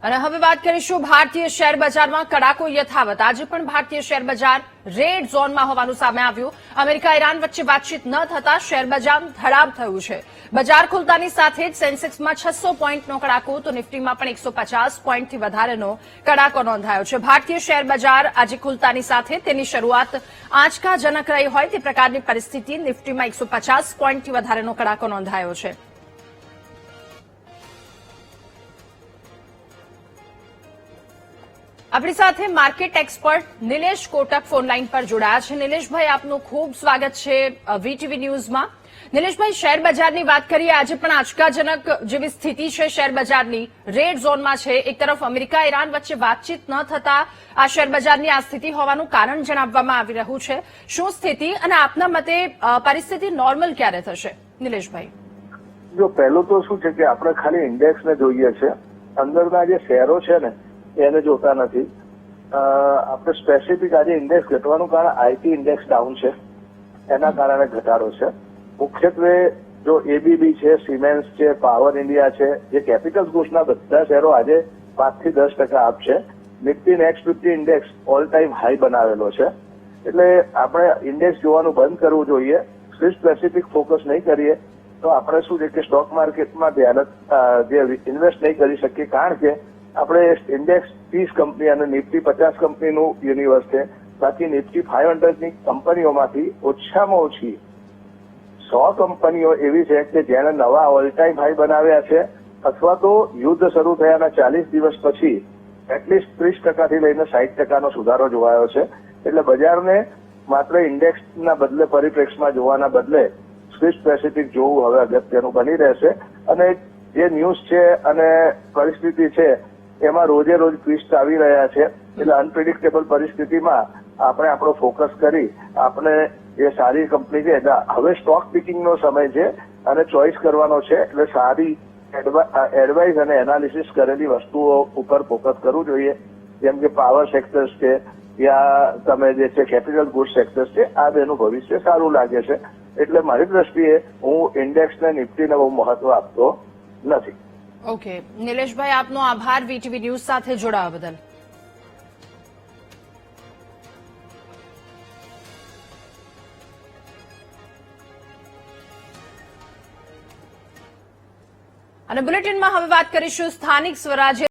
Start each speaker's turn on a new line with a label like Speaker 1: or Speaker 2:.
Speaker 1: અને હવે વાત કરીશું ભારતીય શેર બજારમાં કડાકો યથાવત। આજે પણ ભારતીય શેર બજાર રેડ ઝોનમાં હોવાનું સામે આવ્યું। અમેરિકા ઈરાન વચ્ચે વાતચીત ન થતા શેર બજાર ખરાબ થયું છે। બજાર ખુલતાની સાથે જ સેન્સેક્સમાં 600 પોઈન્ટનો કડાકો તો નિફ્ટીમાં પણ 150 પોઈન્ટથી વધારેનો કડાકો નોંધાયો છે। ભારતીય શેર બજાર આજે ખુલતાની સાથે તેની શરૂઆત આંચકાજનક રહી હોય તે પ્રકારની પરિસ્થિતિ। નિફ્ટીમાં 150 પોઈન્ટથી વધારેનો કડાકો નોંધાયો છે। આપણી સાથે market expert Nilesh Kotak phone line પર જોડાયા છે। નિલેશભાઈ, આપનું ખૂબ સ્વાગત છે વીટીવી ન્યૂઝમાં। નિલેશભાઈ, શેર બજારની વાત કરીએ, આજે પણ આંચકાજનક જેવી સ્થિતિ છે શેર બજારની, રેડ ઝોનમાં છે। એક તરફ અમેરિકા ઈરાન વચ્ચે વાતચીત ન થતા આ શેર બજારની આ સ્થિતિ હોવાનું કારણ જણાવવામાં આવી રહ્યું છે। શું સ્થિતિ અને આપના મતે પરિસ્થિતિ નોર્મલ ક્યારે થશે? નિલેશભાઈ,
Speaker 2: જો પહેલું તો શું છે કે આપણે ખાલી ઇન્ડેક્સને જોઈએ છે, અંદરના જે શેરો છે ને એને જોતા નથી। આપણે સ્પેસિફિક આજે ઇન્ડેક્સ ઘટવાનું કારણ આઈટી ઇન્ડેક્સ ડાઉન છે, એના કારણે ઘટાડો છે। મુખ્યત્વે જો એબીબી છે, સિમેન્સ છે, પાવર ઇન્ડિયા છે, જે કેપિટલ ગુડ્સના બધા શેરો આજે 5 થી 10% અપ છે। Nifty next 50 index all time high બનાવેલો છે। એટલે આપણે ઇન્ડેક્સ જોવાનું બંધ કરવું જોઈએ। સ્પેસિફિક ફોકસ નહીં કરીએ તો આપણે શું છે કે સ્ટોક માર્કેટમાં ધ્યાન જે ઇન્વેસ્ટ નહીં કરી શકીએ, કારણ કે આપણે ઇન્ડેક્સ 30 કંપની અને નિફ્ટી 50 કંપનીનું યુનિવર્સ છે। બાકી નિફ્ટી 500ની કંપનીઓમાંથી ઓછામાં ઓછી 100 કંપનીઓ એવી છે કે જેણે નવા ઓલ ટાઈમ હાઈ બનાવ્યા છે, અથવા તો યુદ્ધ શરૂ થયાના 40 દિવસ પછી એટલીસ્ટ 30%થી લઈને 60%નો સુધારો જોવાયો છે। એટલે બજારને માત્ર ઇન્ડેક્સના બદલે પરિપ્રેક્ષમાં જોવાના બદલે સ્પેસિફિક જોવું હવે અગત્યનું બની રહેશે। અને જે ન્યૂઝ છે અને પરિસ્થિતિ છે એમાં રોજે રોજ ટ્વિસ્ટ આવી રહ્યા છે। એટલે અનપ્રિડિક્ટેબલ પરિસ્થિતિમાં આપણે આપણો ફોકસ કરી આપણે જે સારી કંપની છે, હવે સ્ટોક પિકિંગનો સમય છે અને ચોઇસ કરવાનો છે। એટલે સારી એડવાઇસ અને એનાલિસિસ કરેલી વસ્તુઓ ઉપર ફોકસ કરવું જોઈએ, જેમ કે પાવર સેક્ટર્સ છે યા તમે જે છે કેપિટલ ગુડ્સ સેક્ટર્સ છે, આ બેનું ભવિષ્ય સારું લાગે છે। એટલે મારી દ્રષ્ટિએ હું ઇન્ડેક્સને નિફ્ટીને બહુ મહત્વ આપતો નથી।
Speaker 1: ઓકે નિલેશભાઈ, આપનો આભાર વીટીવી ન્યૂઝ સાથે જોડાવા બદલ। અને બુલેટિનમાં હવે વાત કરીશું સ્થાનિક સ્વરાજ્ય